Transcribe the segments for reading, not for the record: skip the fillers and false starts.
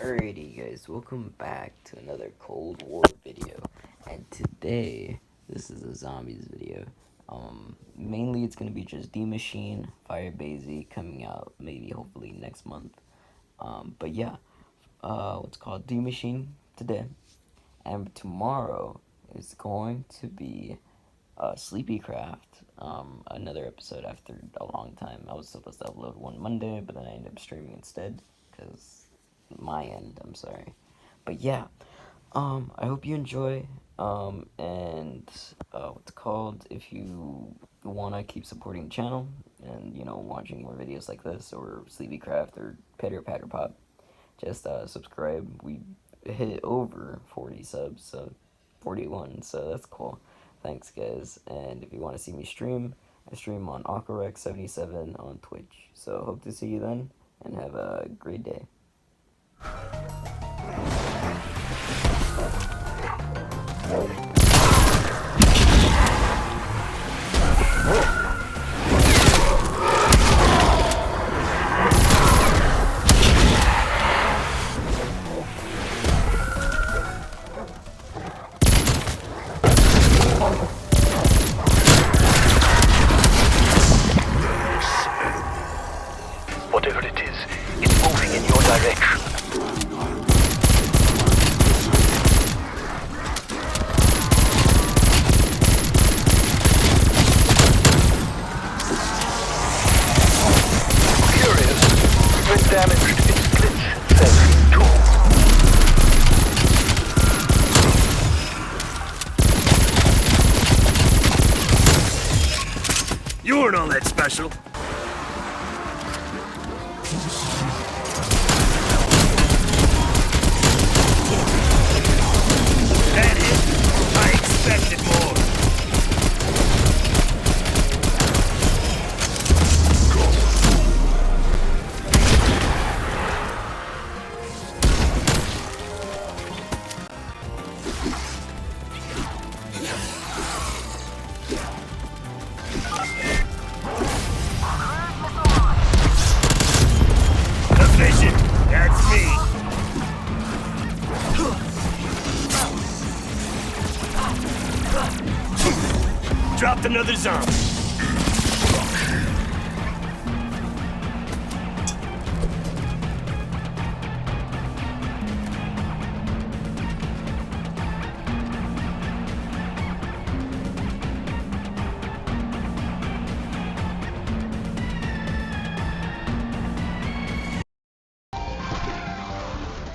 Alrighty guys, welcome back to another Cold War video. And today, this is a zombies video. Mainly it's gonna be just Maschine, Fire Basie coming out maybe hopefully next month. But yeah, what's called Maschine today. And tomorrow is going to be Sleepycraft, another episode after a long time. I was supposed to upload one Monday, but then I ended up streaming instead, because my end, I'm sorry. But yeah, I hope you enjoy, and, what's called, if you wanna keep supporting the channel, and, watching more videos like this, or Sleepycraft, or Pitter Patter Pop, just, subscribe. We hit over 40 subs, so 41, so that's cool. Thanks guys, and if you want to see me stream, I stream on Aquarex77 on Twitch. So hope to see you then, and have a great day. Whatever it is, it's moving in your direction. Curious, when damaged, it splits itself in two. You weren't all that special. That it? I expected more. The vision, that's me. Dropped another zombie.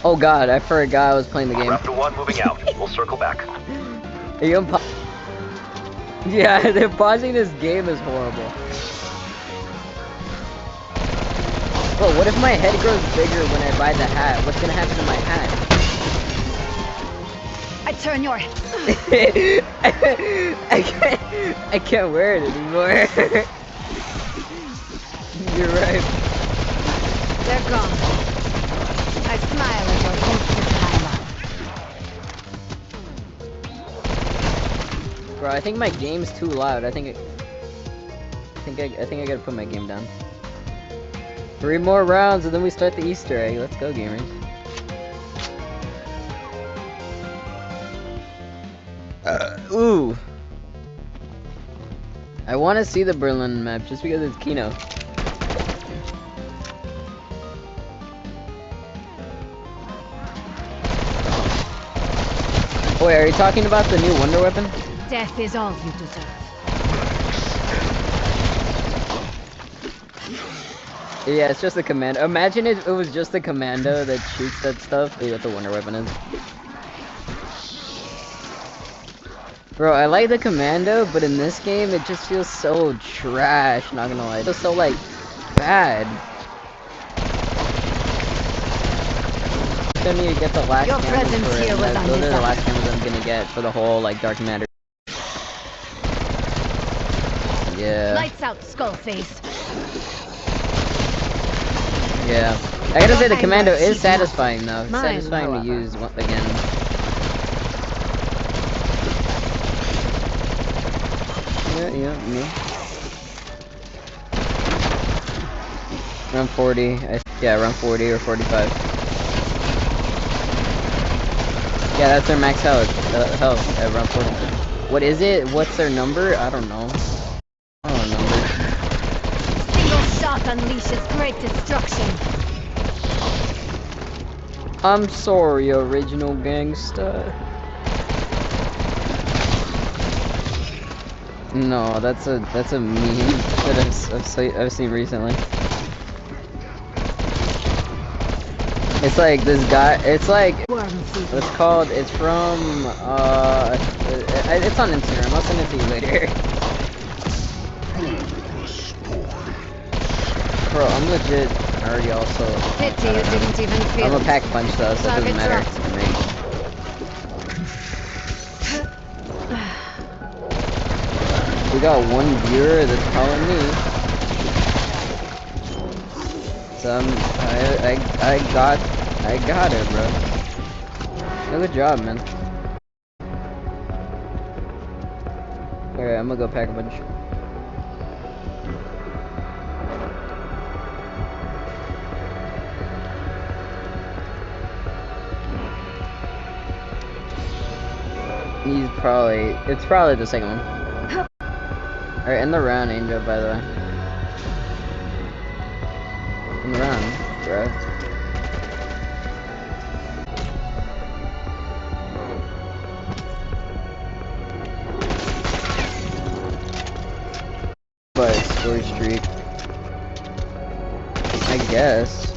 Oh god, I forgot I was playing the game. Raptor 1 moving out. We'll circle back. Are you Yeah, they're pausing this game is horrible. Well, what if my head grows bigger when I buy the hat? What's gonna happen to my hat? I turn your I can't wear it anymore. You're right. They're gone. I smile at your ultimate. Bro, I think my game's too loud. I think I gotta put my game down. 3 more rounds and then we start the Easter egg. Let's go, gamers. Ooh. I want to see the Berlin map just because it's Kino. Wait, are you talking about the new Wonder Weapon? Death is all you deserve. Yeah, it's just the commando. Imagine it was just the commando that shoots that stuff. See what the Wonder Weapon is. Bro, I like the commando, but in this game it just feels so trash, not gonna lie. It feels so, like, bad. I need to get the last Your cameras presence for it. here was Those are the undesired. last cameras I'm gonna get for the whole, like, Dark Matter. Yeah. Lights out, Skullface. Yeah. I gotta say the Your commando anger is seeks satisfying though. It's Mine, satisfying to however. use again. Yeah, me. Around 40. Yeah, around 40 or 45. Yeah, that's their max health at round 40. What is it? What's their number? I don't know. I don't know number. Single shot unleashes great destruction. I'm sorry, original gangsta. No, that's a meme that I've seen recently. It's like this guy. It's like what's called. It's from it's on Instagram. I'll send it to you later. Bro, I'm legit already also. Pity you didn't even feel I'm a it. pack punch though, so it doesn't matter Target to me. We got one viewer that's calling me. So I got it, bro. Good job, man. Alright, I'm gonna go pack a bunch. It's probably the second one. Alright, end the round, Angel, by the way. End the round, bro. But score streak. I guess.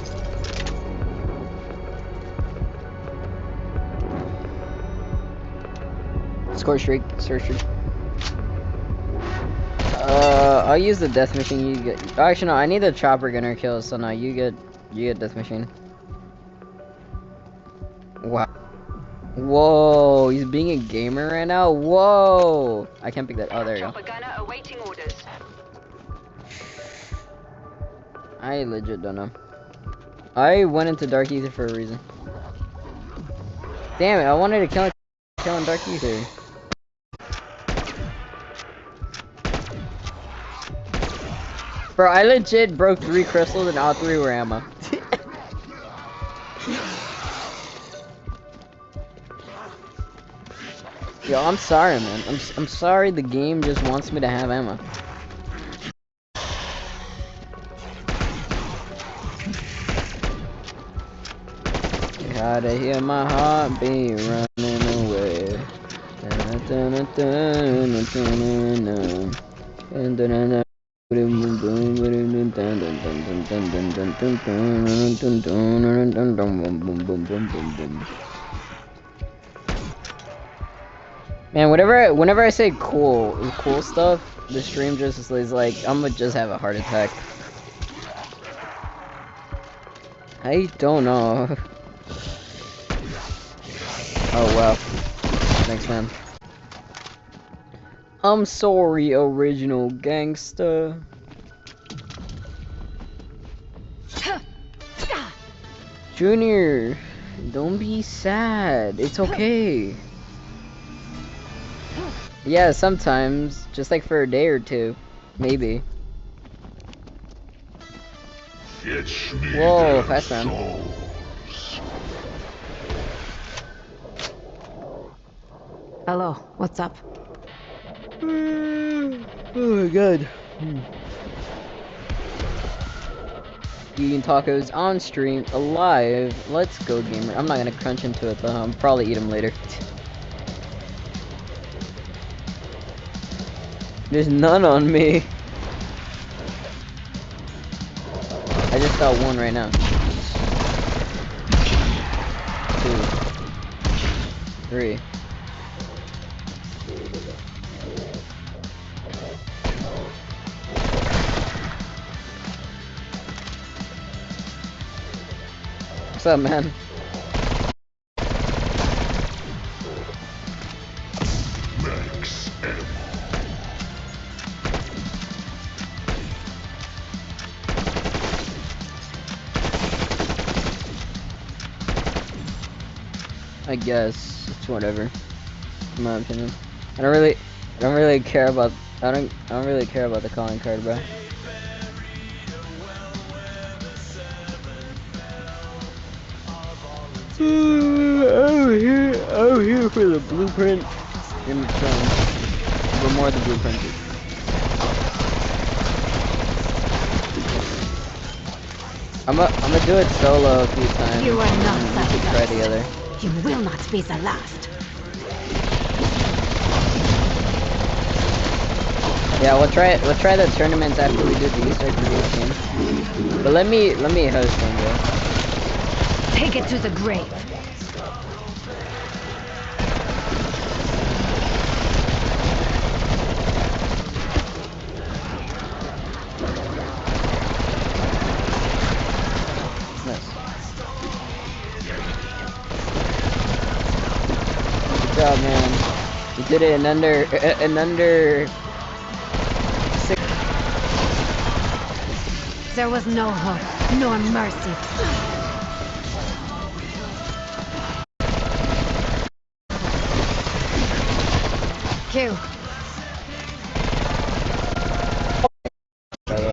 Score streak. I'll use the death machine. You get. Oh, actually, no. I need the chopper gunner kills. So no, you get death machine. Wow. Whoa, he's being a gamer right now. Whoa. I can't pick that. Oh, there you go. Chopper gunner awaiting orders. I legit don't know. I went into Dark Aether for a reason. Damn it! I wanted to kill in Dark Aether. Bro, I legit broke 3 crystals and all 3 were ammo. Yo, I'm sorry, man. I'm sorry the game just wants me to have ammo. Gotta hear my heartbeat running away. Man, whenever I say cool stuff, the stream just is like, I'm gonna just have a heart attack. I don't know. Oh wow. Thanks, man. I'm sorry, original gangsta. Junior, don't be sad. It's okay. Yeah, sometimes. Just like for a day or two. Maybe. Whoa, fast man. Hello, what's up? Oh my god. Eating tacos on stream, alive. Let's go, gamer. I'm not gonna crunch into it though. I'll probably eat them later. There's none on me. I just got one right now. 2, 3. What's up, man? Max ammo. I guess it's whatever. In my opinion, I don't really care about. I don't really care about the calling card, bro. I'm here for the blueprint. In return, for more of the blueprint. I'm gonna do it solo a few times. You are not and the we could try first. together. You will not be the last. Yeah, we'll try the tournaments after we do the Easter egg game. But let me host them, bro. Take it to the grave. Nice. Good job, man. You did it in under 6. There was no hope, nor mercy. Q.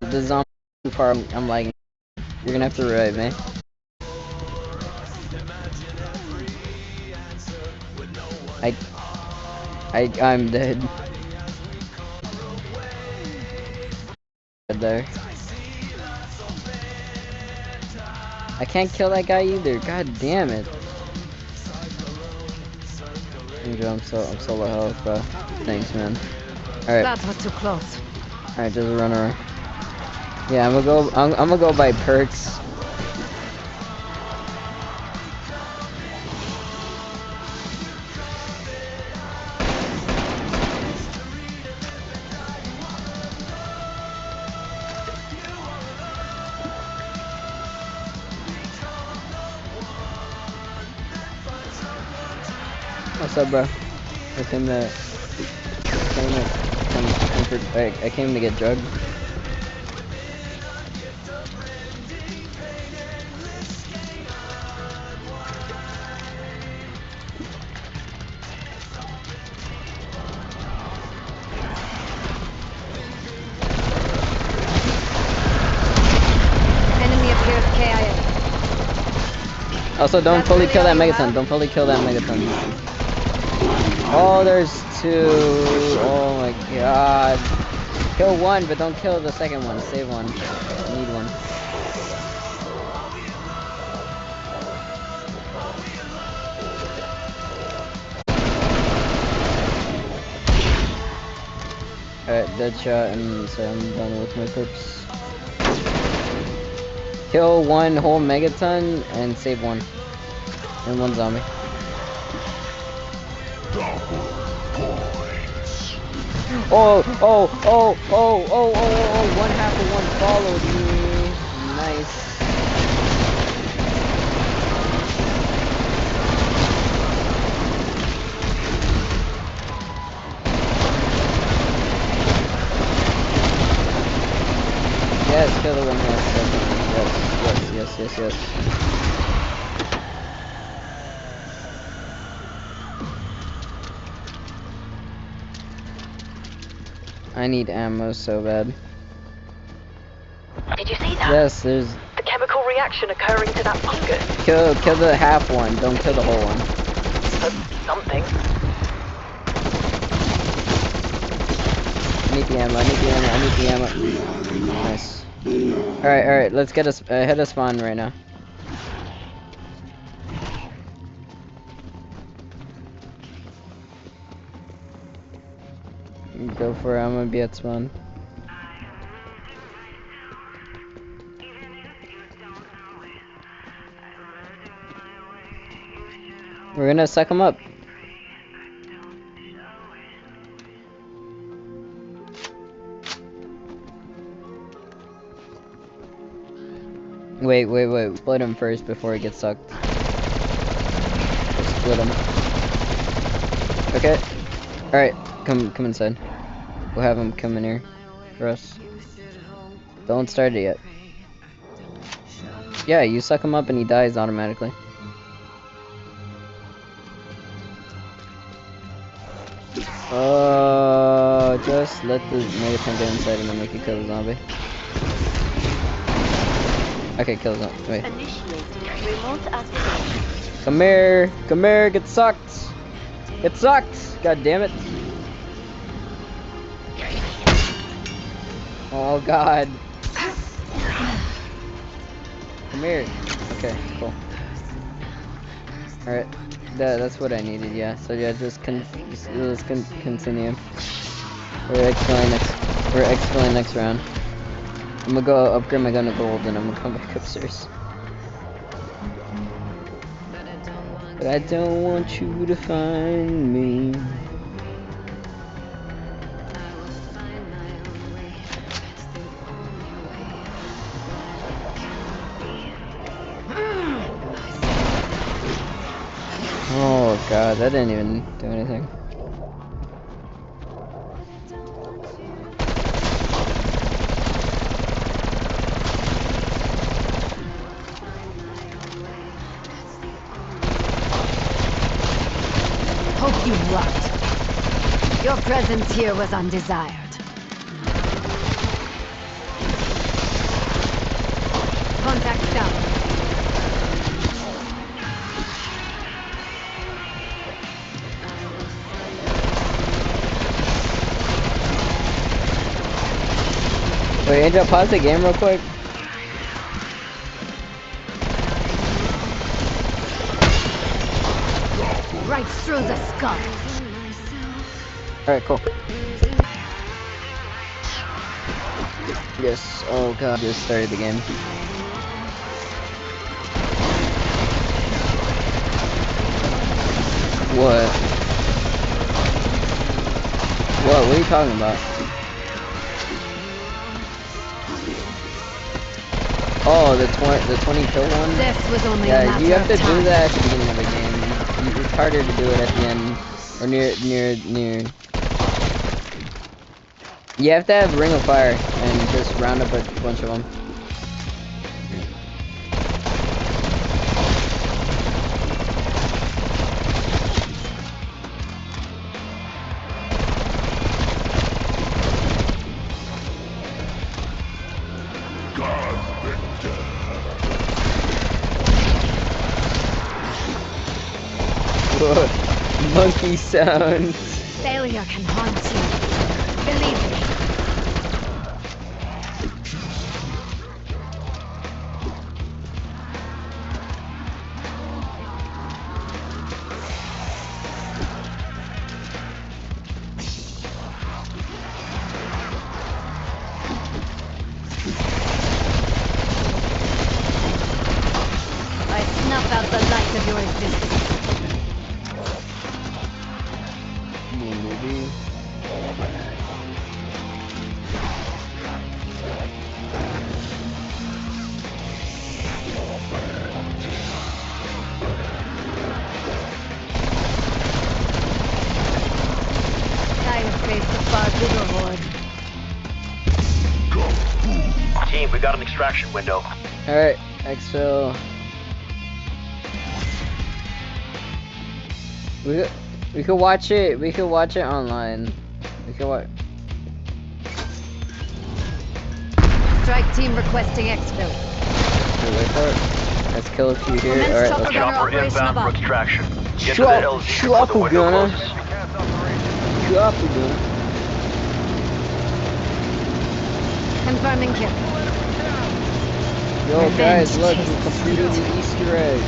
The zombie part, I'm lagging. You're gonna have to revive me. I'm dead. Dead there. I can't kill that guy either. God damn it. I'm so low health, bro. Thanks, man. Alright. That was too close. Alright, just run around. Yeah, I'm gonna go by perks. What's up, bro? I came to get drugged. Enemy appears KIA. Also, don't That's fully really kill that all you megaton. have? Don't fully kill that megaton. Oh, there's 2. Oh my god. Kill 1, but don't kill the second one. Save 1. I need 1. Alright, dead shot, and so I'm done with my perks. Kill 1 whole megaton and save 1. And 1 zombie. Oh, 1 half of 1 followed me. Nice. Yes, kill the one. Yes. I need ammo so bad. Did you see that? Yes, there's. The chemical reaction occurring to that fungus. Kill the half one. Don't kill the whole one. Something. I need the ammo. Nice. Alright, let's get us head of spawn right now. Go for it, I'm gonna be at spawn. We're gonna suck him up. Wait. Split him first before he gets sucked. Let's split him. Okay. Alright, come inside. We'll have him come in here for us. Don't start it yet. Yeah, you suck him up and he dies automatically. Just let the megaton get inside and then we can kill the zombie. Okay, kill the zombie. Wait. Initiating remote activation. Come here, get sucked. It sucked! God damn it. Oh god. Come here. Okay, cool. Alright. That's what I needed, yeah. So yeah, let's continue. We're exploring next round. I'm gonna go upgrade my gun to gold and I'm gonna come back upstairs. But I don't want you to find me. Oh god, that didn't even do anything. Hope you lucked. Your presence here was undesired. Contact down. Wait, Angel, pause the game real quick. Right through the skull. Alright, cool. Yes, oh god, just started the game. What? What are you talking about? Oh, the 20 kill one? This was only a Yeah, matter you have to of time. do that at the beginning of the game. It's harder to do it at the end. Or near. You have to have Ring of Fire and just round up a bunch of them. Monkey sounds. Failure can haunt you. Believe me. I snuff out the light of your existence. Maybe. I have faced a far bigger horde. Team, we got an extraction window. Alright, exfil. We could watch it. We could watch it online. We could watch. Strike team requesting exfil. Wait for it. Let's kill a few here. Commence Alright, chopper let's gunner Chopper operation inbound for above. extraction. Get to the Chop- LZ before the chopper window gunner. closes. Chopper gunner. Confirming kill. Yo Revenge guys, look, we tastes completed sweet. the Easter egg.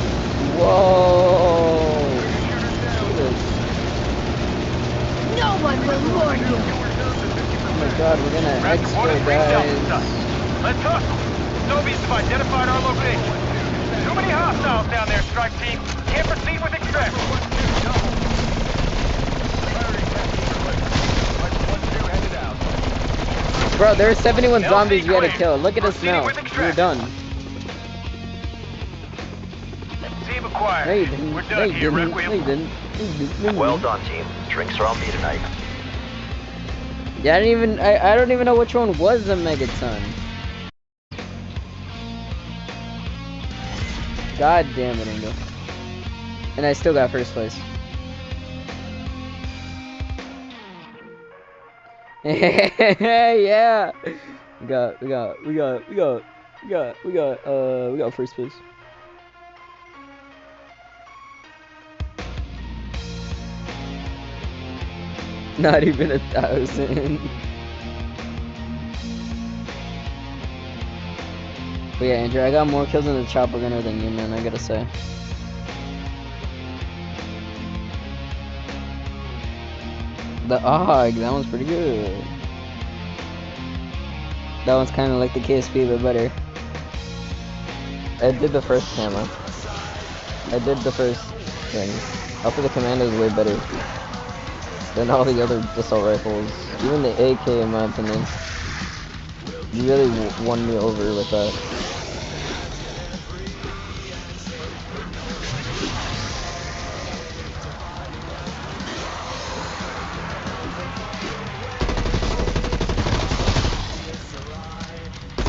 Whoa! Look at this. No one will warn you. Oh my god, we're gonna exfil, guys. Let's hustle. Soviets have identified our location. Too many hostiles down there, strike team. Can't proceed with extraction. Bro, there are 71 zombies we gotta kill. Look at us now. We're done. Team acquired. No, you didn't. We're No, done you here, didn't. Requiem. No, you didn't. No, you didn't. Well done, team. Drinks are on me tonight. Yeah, I don't even know which one was the Megaton. God damn it, Angel. And I still got first place. Yeah. We got first place. Not even 1,000. But yeah, Andrew, I got more kills in the chopper gunner than you, man, I gotta say. The AUG, that one's pretty good. That one's kind of like the KSP, but better. I did the first camera. I did the first thing. Also, the commando is way better than all the other assault rifles. Even the AK, in my opinion. You really won me over with that.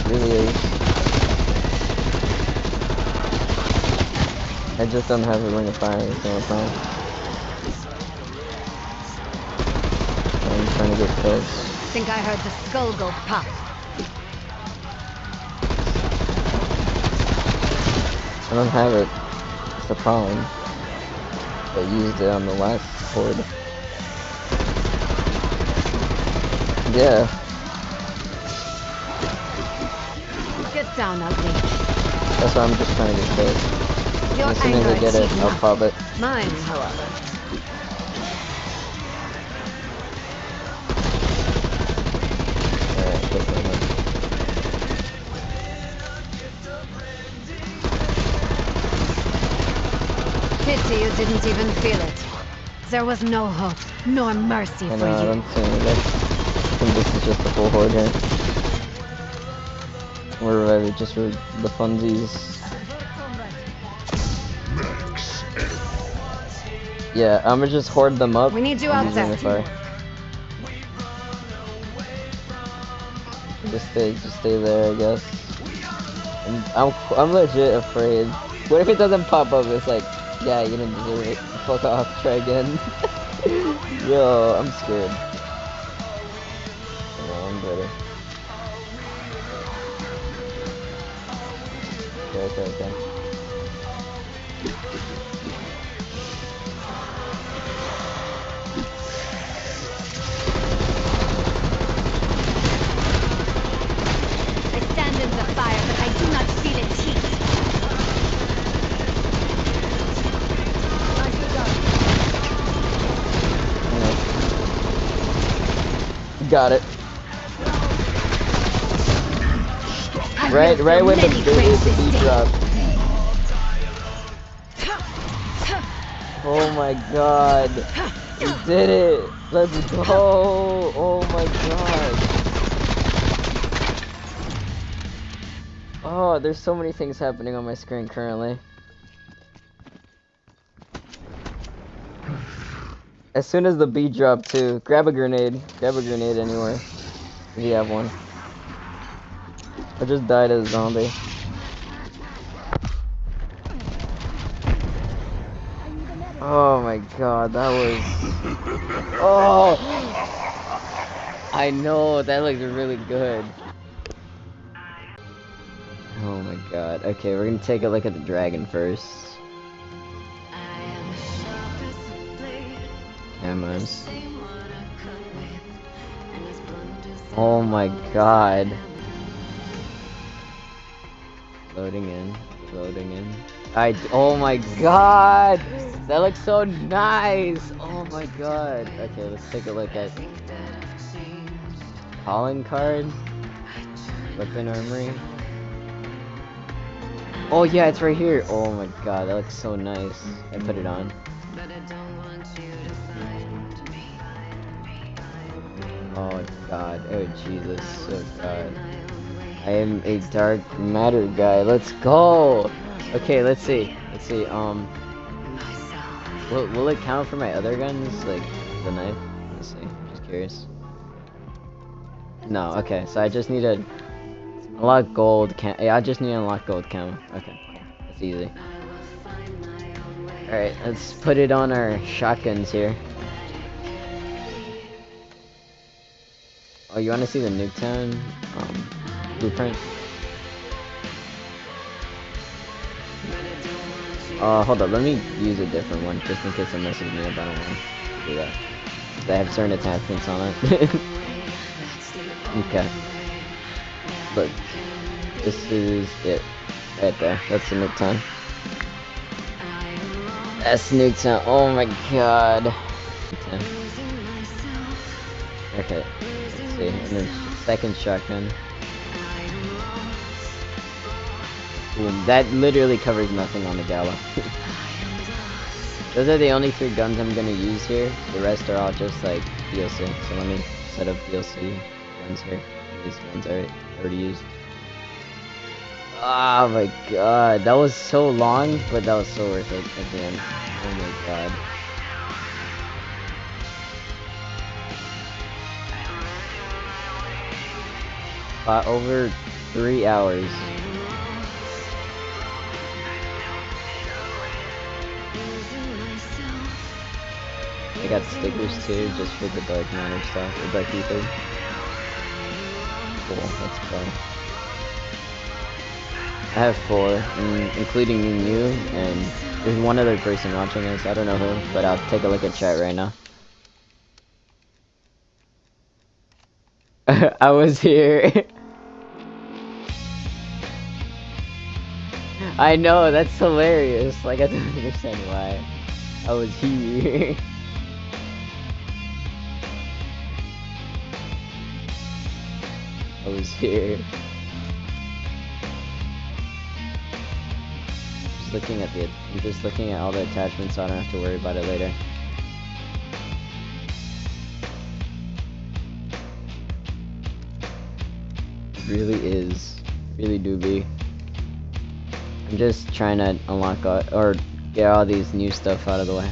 Really is. I just don't have a ring of fire every single time. I'm trying to get close. Think I heard the skull go pop. I don't have it. It's the problem. I used it on the last horde. Yeah. Get down, ugly. That's why I'm just trying to get close. Your As soon as anger I get is it, heating I'll up. pop it. Mine, however. Alright, get that one. Pity you didn't even feel it. There was no hope, nor mercy I for know, you. I'm saying that. I think this is just the full horde here. Or just for the funsies. Yeah, I'm gonna just hoard them up. We need you I'm out there. using the fire. Just stay there, I guess. I'm legit afraid. What if it doesn't pop up? It's like, yeah, you didn't deserve it. Fuck off, try again. Yo, I'm scared. No, I'm better. Okay. I stand in the fire, but I do not feel its heat. Got it. Right when the beat dropped. Oh my god. We did it. Let's go. Oh my god. Oh, there's so many things happening on my screen currently. As soon as the beat dropped too, grab a grenade. Grab a grenade anywhere. If you have one. I just died as a zombie. Oh my god, that was... Oh! I know, that looks really good. Oh my god. Okay, we're gonna take a look at the dragon first. Cameras. Oh my god. Loading in. Oh my god! That looks so nice! Oh my god. Okay, let's take a look at calling card. Weapon armory. Oh yeah, it's right here. Oh my god, that looks so nice. I put it on. Oh god, oh Jesus, oh god. I am a dark matter guy. Let's go! Okay, let's see. Will it count for my other guns? Like, the knife? Let's see, just curious. No, okay, so I just need to unlock gold yeah, I just need to unlock gold camo. Okay, cool. That's easy. Alright, let's put it on our shotguns here. Oh, you wanna see the Nuketown blueprint? Hold up, let me use a different one just in case it messes me up. I don't want to do that. They have certain attachments on it. Okay. Look. This is it. Right there. That's the nuke time. That's nuke time. Oh my god. Okay. Let's see. And then second shotgun. Boom. That literally covers nothing on the Gala. Those are the only 3 guns I'm gonna use here. The rest are all just like DLC. So let me set up DLC guns here. These ones are already used. Oh my god, that was so long, but that was so worth it at the end. Oh my god. Over 3 hours. I got stickers too, just for the Dark Matter stuff, or Dark Aether. Cool, that's fun. I have 4, including you, and there's one other person watching this, I don't know who, but I'll take a look at chat right now. I was here. I know, that's hilarious, like I don't understand why. I was here. I was here. I'm just looking at all the attachments so I don't have to worry about it later. It really is. Really do be. I'm just trying to unlock or get all these new stuff out of the way.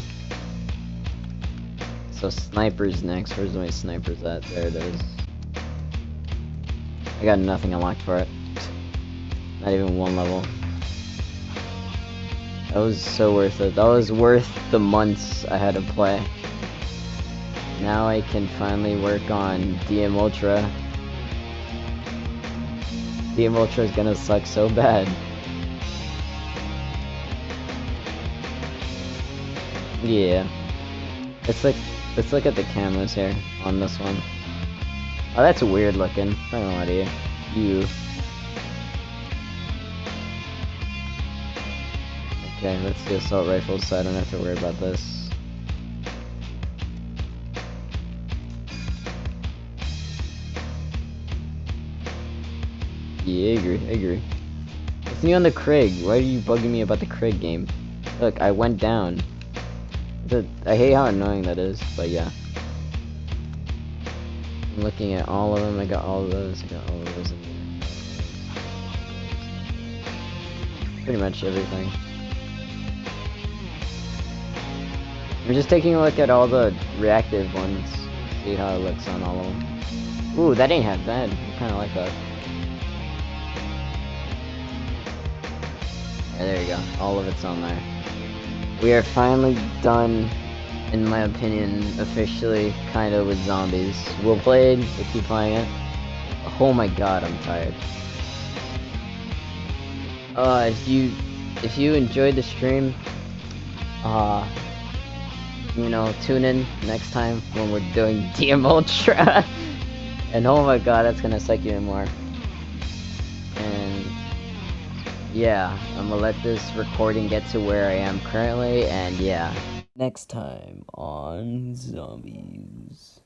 So snipers next. Where's my snipers at? There it is. I got nothing unlocked for it. Not even 1 level. That was so worth it. That was worth the months I had to play. Now I can finally work on DM Ultra. DM Ultra is gonna suck so bad. Yeah. Let's look at the camos here on this one. Oh, that's weird looking. I don't know what to you. Okay, let's do assault rifles so I don't have to worry about this. Yeah, I agree. What's new on the Krieg? Why are you bugging me about the Krieg game? Look, I went down. I hate how annoying that is, but yeah. I'm looking at all of them. I got all of those. I got all of those in there. Pretty much everything. I'm just taking a look at all the reactive ones. See how it looks on all of them. Ooh, that ain't half bad. I kinda like that. Yeah, there you go. All of it's on there. We are finally done, in my opinion, officially, kinda with zombies. We'll play it, we'll keep playing it. Oh my god, I'm tired. If you enjoyed the stream, you know, tune in next time when we're doing DM Ultra. And oh my god, that's gonna suck you in more. And yeah, I'm gonna let this recording get to where I am currently, and yeah. Next time on Zombies.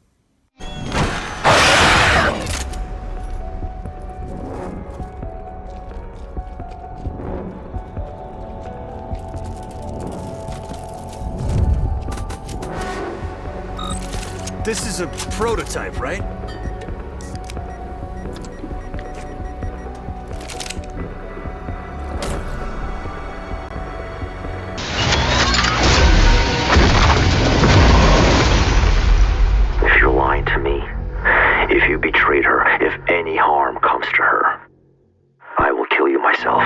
This is a prototype, right? If you're lying to me, if you betrayed her, if any harm comes to her, I will kill you myself.